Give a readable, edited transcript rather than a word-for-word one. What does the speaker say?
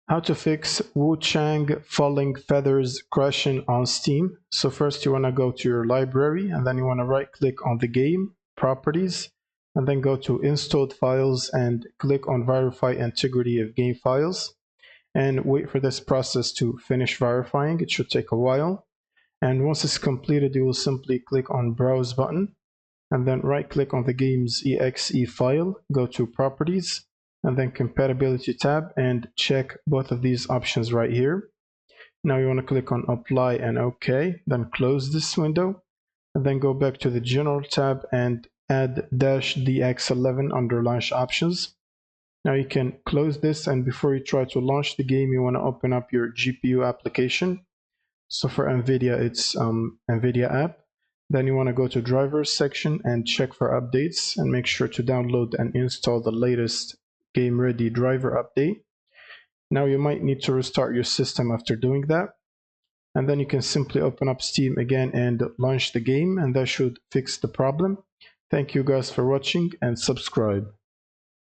How to fix WUCHANG Fallen Feathers crashing on Steam. So first you want to go to your library, and then you want to right click on the game, properties, and then go to installed files and click on verify integrity of game files, and wait for this process to finish verifying. It should take a while, and once it's completed you will simply click on browse button, and then right click on the game's exe file, go to properties, and then compatibility tab, and check both of these options right here. Now you want to click on apply and OK, then close this window, and then go back to the general tab and add -dx11 under launch options. Now you can close this, and before you try to launch the game you want to open up your GPU application. So for NVIDIA it's NVIDIA app. Then you want to go to drivers section and check for updates, and make sure to download and install the latest game ready driver update. Now you might need to restart your system after doing that, and then you can simply open up Steam again and launch the game, and that should fix the problem. Thank you guys for watching, and subscribe.